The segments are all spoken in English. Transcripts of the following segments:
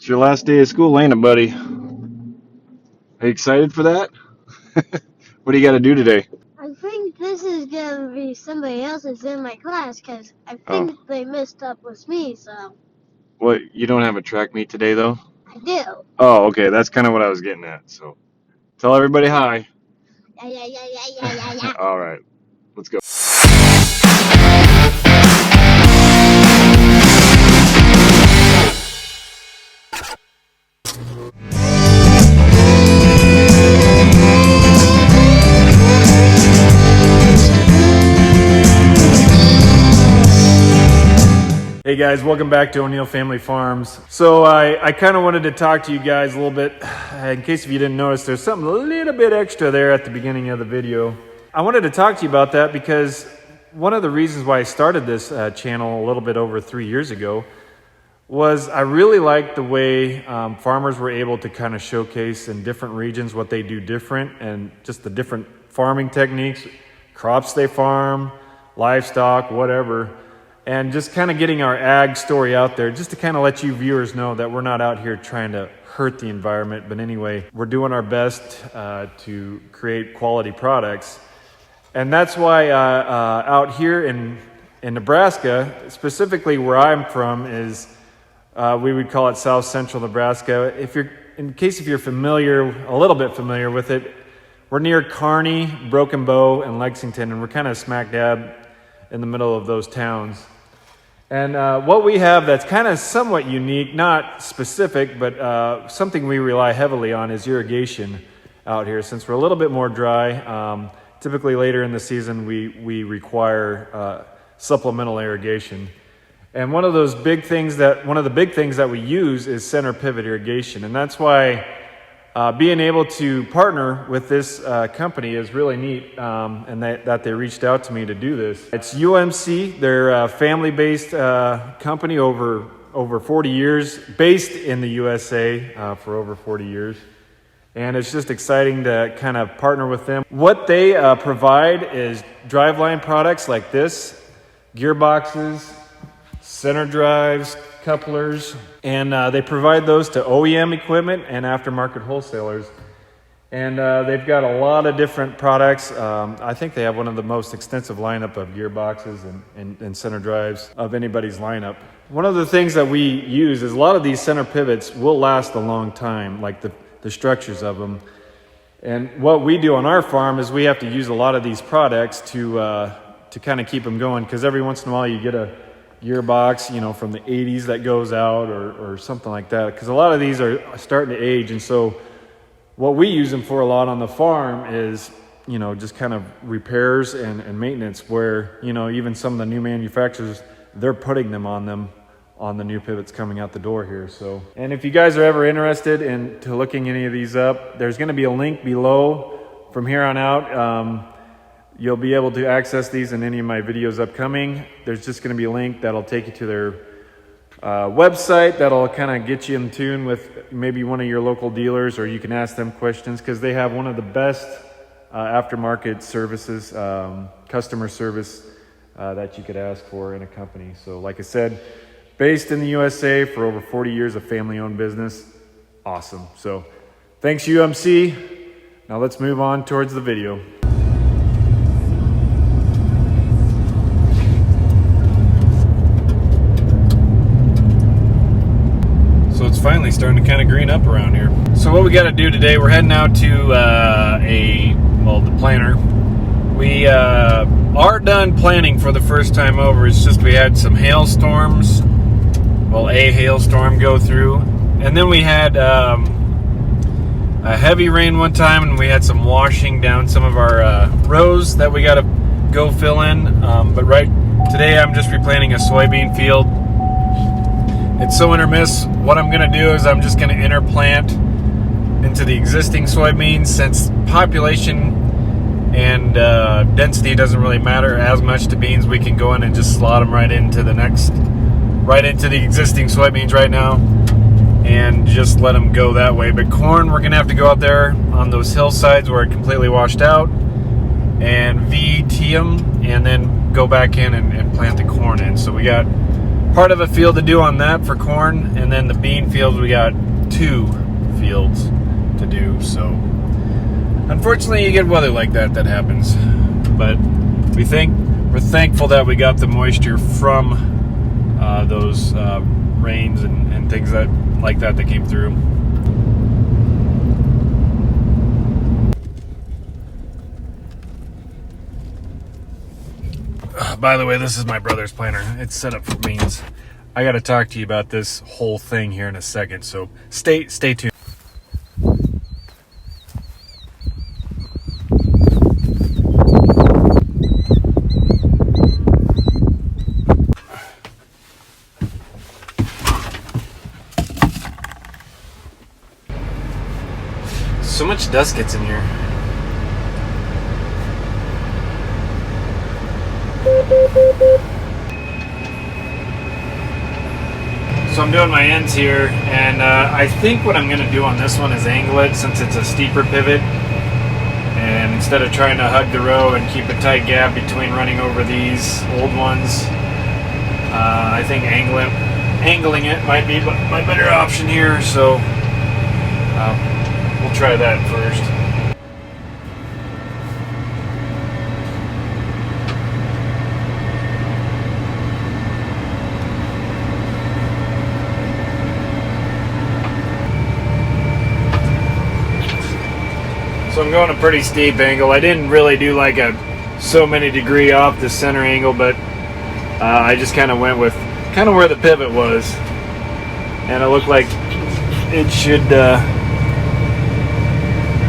It's your last day of school, ain't it, buddy? Are you excited for that? What do you got to do today? I think this is gonna be somebody else's in my class because I Oh, think they messed up with me, so what? You don't have a track meet today, though? I do. Oh, okay. That's kind of what I was getting at. So tell everybody hi. Yeah. All right, let's go. Hey guys, welcome back to O'Neill Family Farms. So I kind of wanted to talk to you guys a little bit, in case if you didn't notice, there's something a little bit extra there at the beginning of the video. I wanted to talk to you about that because one of the reasons why I started this channel a little bit over 3 years ago was I really liked the way farmers were able to kind of showcase in different regions what they do different and just the different farming techniques, crops they farm, livestock, whatever. And just kind of getting our ag story out there just to kind of let you viewers know that we're not out here trying to hurt the environment. But anyway, we're doing our best to create quality products. And that's why out here in Nebraska, specifically where I'm from, is we would call it South Central Nebraska. In case if you're familiar, a little bit familiar with it, we're near Kearney, Broken Bow, and Lexington, and we're kind of smack dab in the middle of those towns. And what we have that's kind of somewhat unique, not specific, but something we rely heavily on is irrigation out here. Since we're a little bit more dry, typically later in the season we require supplemental irrigation. And one of the big things that we use is center pivot irrigation. And that's why being able to partner with this company is really neat, and that they reached out to me to do this. It's UMC. They're a family-based company over 40 years, based in the USA for over 40 years. And it's just exciting to kind of partner with them. What they provide is driveline products like this, gearboxes, center drives, couplers, and they provide those to OEM equipment and aftermarket wholesalers. And they've got a lot of different products. I think they have one of the most extensive lineup of gearboxes and center drives of anybody's lineup. One of the things that we use is a lot of these center pivots will last a long time, like the structures of them. And what we do on our farm is we have to use a lot of these products to kind of keep them going, because every once in a while you get a gearbox, from the 80s that goes out or something like that, because a lot of these are starting to age. And so what we use them for a lot on the farm is just kind of repairs and maintenance, where even some of the new manufacturers, they're putting them on the new pivots coming out the door here. So, and if you guys are ever interested in looking any of these up, there's going to be a link below from here on out. You'll be able to access these in any of my videos upcoming. There's just going to be a link that'll take you to their website that'll kind of get you in tune with maybe one of your local dealers, or you can ask them questions, because they have one of the best aftermarket services, customer service that you could ask for in a company. So like I said, based in the USA for over 40 years, a family-owned business. Awesome. So thanks, UMC. Now let's move on towards the video. It's finally starting to kind of green up around here. So what we got to do today, we're heading out to the planter. We are done planting for the first time over. It's just we had some hailstorms. Well, a hailstorm go through, and then we had a heavy rain one time, and we had some washing down some of our rows that we got to go fill in. But right today, I'm just replanting a soybean field. It's so intermiss. What I'm going to do is I'm just going to interplant into the existing soybeans, since population and density doesn't really matter as much to beans. We can go in and just slot them right into the existing soybeans right now and just let them go that way. But corn, we're going to have to go out there on those hillsides where it completely washed out and VT them, and then go back in and plant the corn in. So we got part of a field to do on that for corn, and then the bean fields, we got 2 fields to do. So unfortunately you get weather like that happens, but we're thankful that we got the moisture from those rains and things like that came through. By the way, this is my brother's planter. It's set up for beans. I got to talk to you about this whole thing here in a second, so stay tuned. So much dust gets in here. So I'm doing my ends here, and I think what I'm going to do on this one is angle it since it's a steeper pivot, and instead of trying to hug the row and keep a tight gap between running over these old ones, I think angling it might be my better option here, so we'll try that first. So I'm going a pretty steep angle. I didn't really do like a so many degree off the center angle, but I just kind of went with kind of where the pivot was, and it looked like it should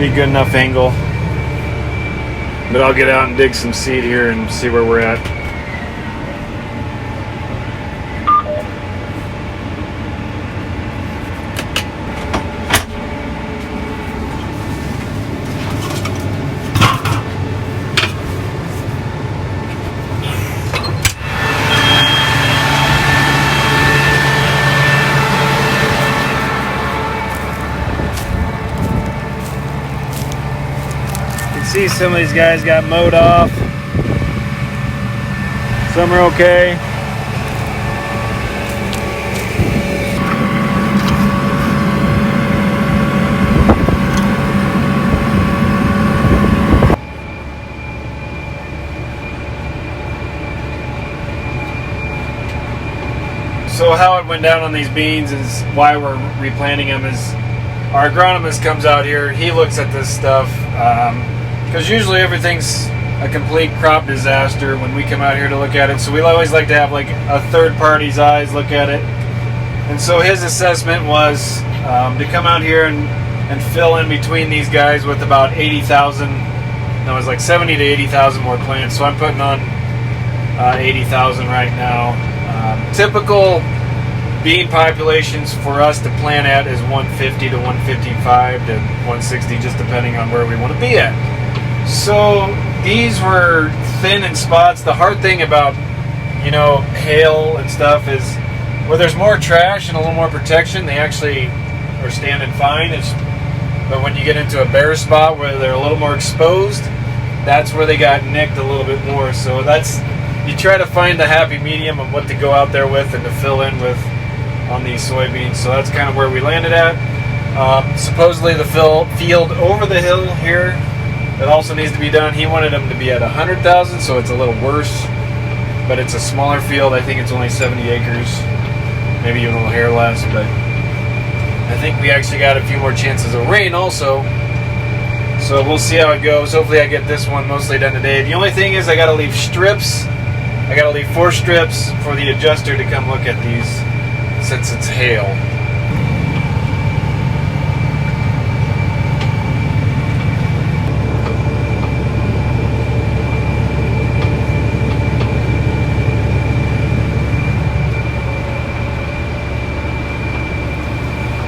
be good enough angle. But I'll get out and dig some seed here and see where we're at. See, some of these guys got mowed off. Some are okay. So how it went down on these beans is why we're replanting them. Is our agronomist comes out here, he looks at this stuff, because usually everything's a complete crop disaster when we come out here to look at it. So we always like to have like a third party's eyes look at it. And so his assessment was to come out here and fill in between these guys with about 80,000. No, it was like 70 to 80,000 more plants. So I'm putting on 80,000 right now. Typical bean populations for us to plant at is 150 to 155 to 160, just depending on where we want to be at. So these were thin in spots. The hard thing about, hail and stuff is where there's more trash and a little more protection, they actually are standing fine. But when you get into a bare spot where they're a little more exposed, that's where they got nicked a little bit more. So you try to find the happy medium of what to go out there with and to fill in with on these soybeans. So that's kind of where we landed at. Supposedly the field over the hill here that also needs to be done, he wanted them to be at 100,000, so it's a little worse, but it's a smaller field. I think it's only 70 acres, maybe even a little hair less, but I think we actually got a few more chances of rain also, so we'll see how it goes. Hopefully I get this one mostly done today. The only thing is I got to leave strips. I got to leave 4 strips for the adjuster to come look at these since it's hail.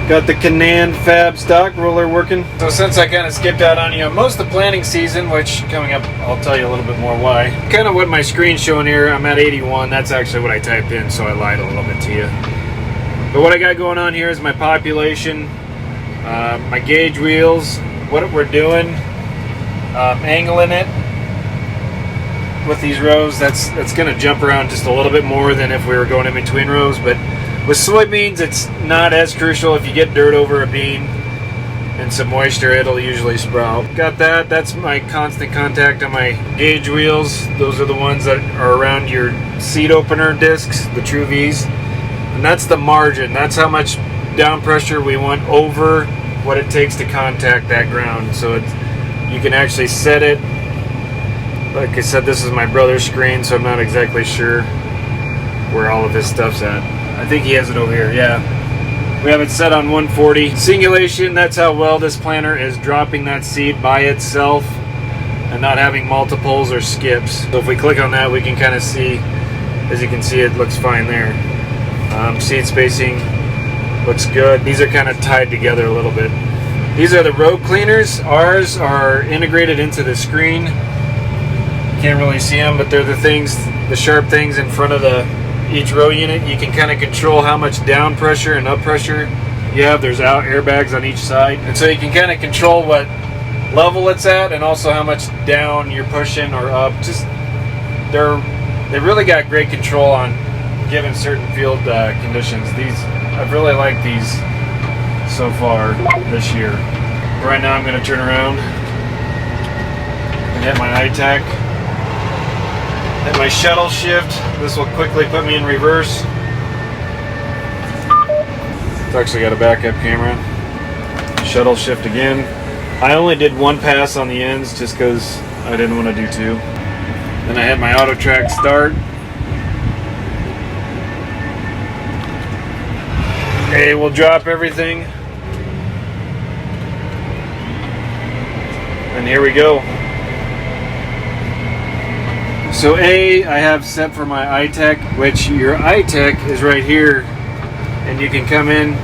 Got the Canaan Fab stock roller working. So since I kind of skipped out on most of the planting season, which coming up, I'll tell you a little bit more why. Kind of what my screen's showing here, I'm at 81. That's actually what I typed in, so I lied a little bit to you. But what I got going on here is my population, my gauge wheels, what we're doing, angling it, with these rows. That's going to jump around just a little bit more than if we were going in between rows. But with soybeans, it's not as crucial. If you get dirt over a bean and some moisture, it'll usually sprout. Got that. That's my constant contact on my gauge wheels. Those are the ones that are around your seed opener discs, the True V's. And that's the margin. That's how much down pressure we want over what it takes to contact that ground. So you can actually set it. Like I said, this is my brother's screen, so I'm not exactly sure where all of his stuff's at. I think he has it over here, yeah. We have it set on 140. Singulation, that's how well this planter is dropping that seed by itself and not having multiples or skips. So if we click on that, we can kind of see, as you can see, it looks fine there. Seed spacing looks good. These are kind of tied together a little bit. These are the row cleaners. Ours are integrated into the screen. Can't really see them, but they're the things, the sharp things in front of each row unit. You can kind of control how much down pressure and up pressure you have. There's out airbags on each side, and so you can kind of control what level it's at and also how much down you're pushing or up. Just they really got great control on given certain field conditions. I've really liked these so far this year. Right now I'm going to turn around and hit my ITAC. Hit my shuttle shift. This will quickly put me in reverse. It's actually got a backup camera. Shuttle shift again. I only did one pass on the ends just because I didn't want to do two. Then I hit my auto track start. Okay, we'll drop everything. And here we go. So I have set for my ITEC, which your ITEC is right here, and you can come in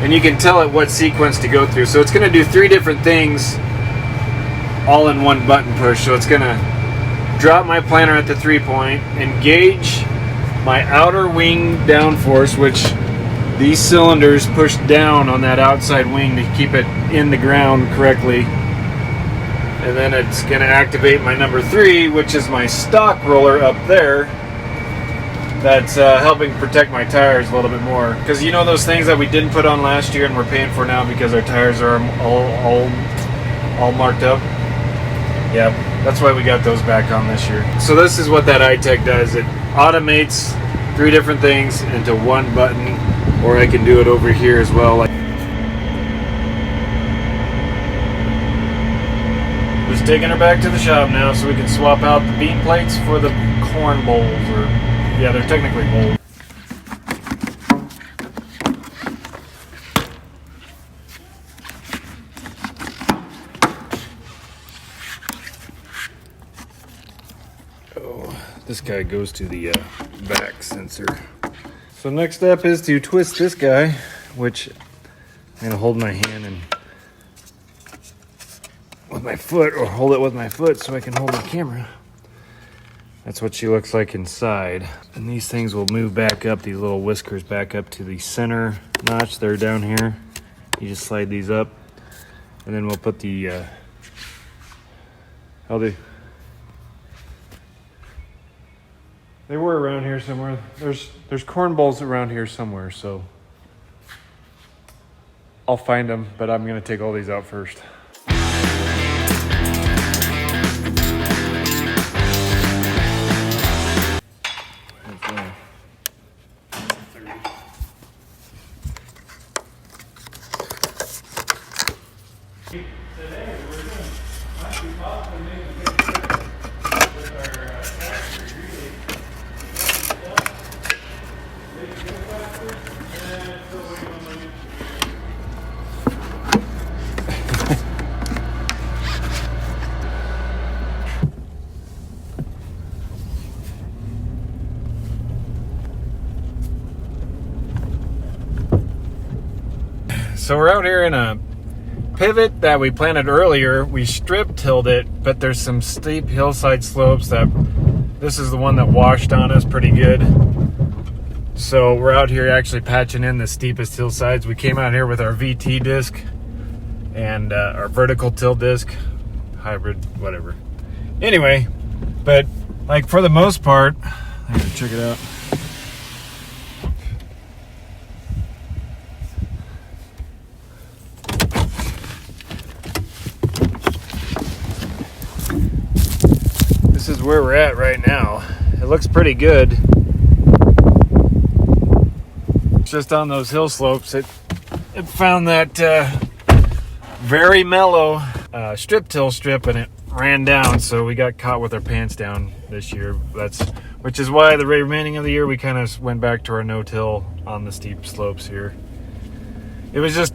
and you can tell it what sequence to go through. So it's going to do 3 different things all in one button push. So it's going to drop my planter at the 3-point, engage my outer wing downforce, which these cylinders push down on that outside wing to keep it in the ground correctly. And then it's going to activate my number 3, which is my stock roller up there. That's helping protect my tires a little bit more. Because you know those things that we didn't put on last year and we're paying for now because our tires are all marked up? Yeah, that's why we got those back on this year. So this is what that iTech does. It automates 3 different things into one button, or I can do it over here as well. Just taking her back to the shop now so we can swap out the bean plates for the corn bowls, or yeah, they're technically bowls. Oh, this guy goes to the back sensor. So next step is to twist this guy, which I'm gonna hold my hand and with my foot, or hold it with my foot so I can hold my camera. That's what she looks like inside. And these things will move back up, these little whiskers back up to the center notch. They're down here. You just slide these up, and then we'll put the they were around here somewhere. There's corn balls around here somewhere, so I'll find them, but I'm gonna take all these out first. So we're out here in a pivot that we planted earlier. We strip tilled it, but there's some steep hillside slopes that this is the one that washed on us pretty good. So we're out here actually patching in the steepest hillsides. We came out here with our VT disc and our vertical till disc, hybrid, whatever. Anyway, but like for the most part, I gotta check it out. This is where we're at right now. It looks pretty good. Just on those hill slopes, it found that very mellow strip till strip, and it ran down, so we got caught with our pants down this year. Which is why the remaining of the year we kind of went back to our no-till on the steep slopes here. It was just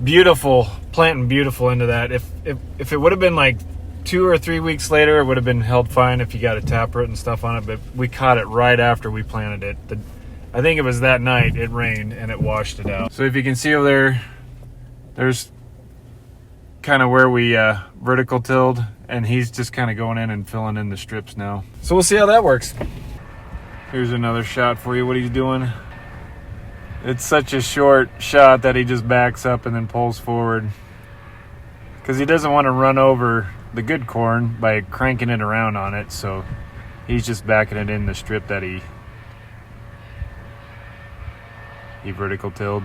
beautiful, planting beautiful into that. If it would have been like 2 or 3 weeks later, it would have been held fine if you got a taproot and stuff on it, but we caught it right after we planted it. I think it was that night it rained and it washed it out. So if you can see over there, there's kind of where we vertical tilled, and he's just kind of going in and filling in the strips now. So we'll see how that works. Here's another shot for you, what he's doing. It's such a short shot that he just backs up and then pulls forward, because he doesn't want to run over the good corn by cranking it around on it, so he's just backing it in the strip that he vertical tilled.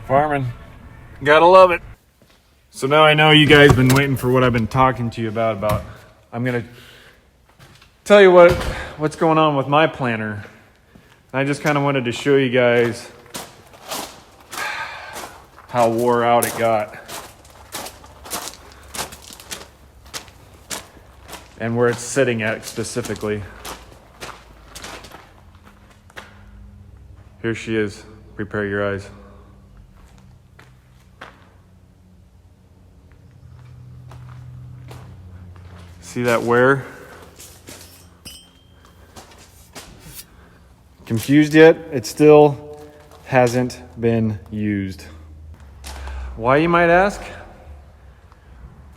Farming, gotta love it. So now I know you guys been waiting for what I've been talking to you about. I'm gonna tell you what's going on with my planter. I just kind of wanted to show you guys how wore out it got and where it's sitting at specifically. Here she is. Prepare your eyes. See that wear? Confused yet? It still hasn't been used. Why, you might ask?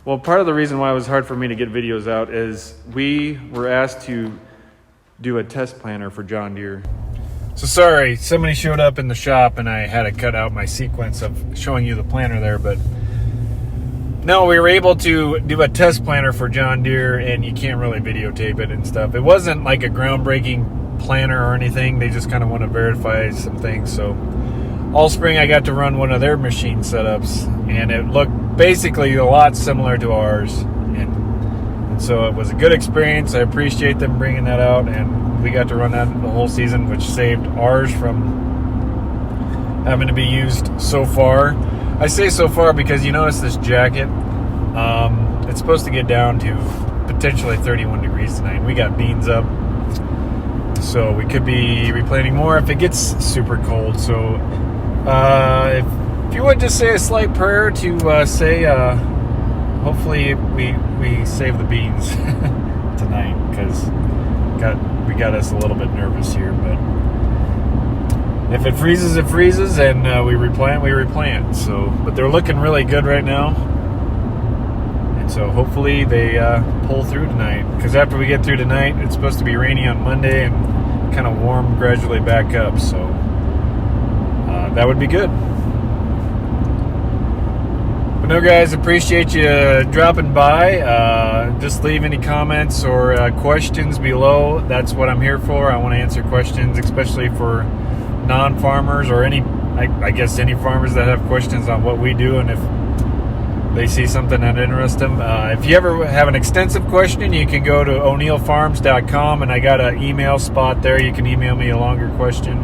Well, part of the reason why it was hard for me to get videos out is we were asked to do a test planter for John Deere. So sorry, somebody showed up in the shop and I had to cut out my sequence of showing you the planter there, but no, we were able to do a test planter for John Deere, and you can't really videotape it and stuff. It wasn't like a groundbreaking planter or anything. They just kind of want to verify some things. So all spring I got to run one of their machine setups, and it looked basically a lot similar to ours. And so it was a good experience. I appreciate them bringing that out, and we got to run that the whole season, which saved ours from having to be used so far. I say so far because you notice this jacket, it's supposed to get down to potentially 31 degrees tonight. We got beans up, so we could be replanting more if it gets super cold. So if you would just say a slight prayer to say hopefully we save the beans tonight, because we got us a little bit nervous here. But if it freezes, it freezes, and we replant. So, but they're looking really good right now, and so hopefully they pull through tonight. Because after we get through tonight, it's supposed to be rainy on Monday and kind of warm gradually back up. So that would be good. But no, guys, appreciate you dropping by. Just leave any comments or questions below. That's what I'm here for. I want to answer questions, especially for non-farmers or I guess any farmers that have questions on what we do, and if they see something that interests them. If you ever have an extensive question, you can go to o'neillfarms.com, and I got an email spot there. You can email me a longer question,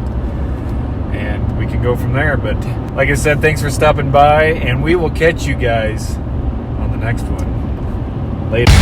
and we can go from there. But like I said, thanks for stopping by, and we will catch you guys on the next one. Later.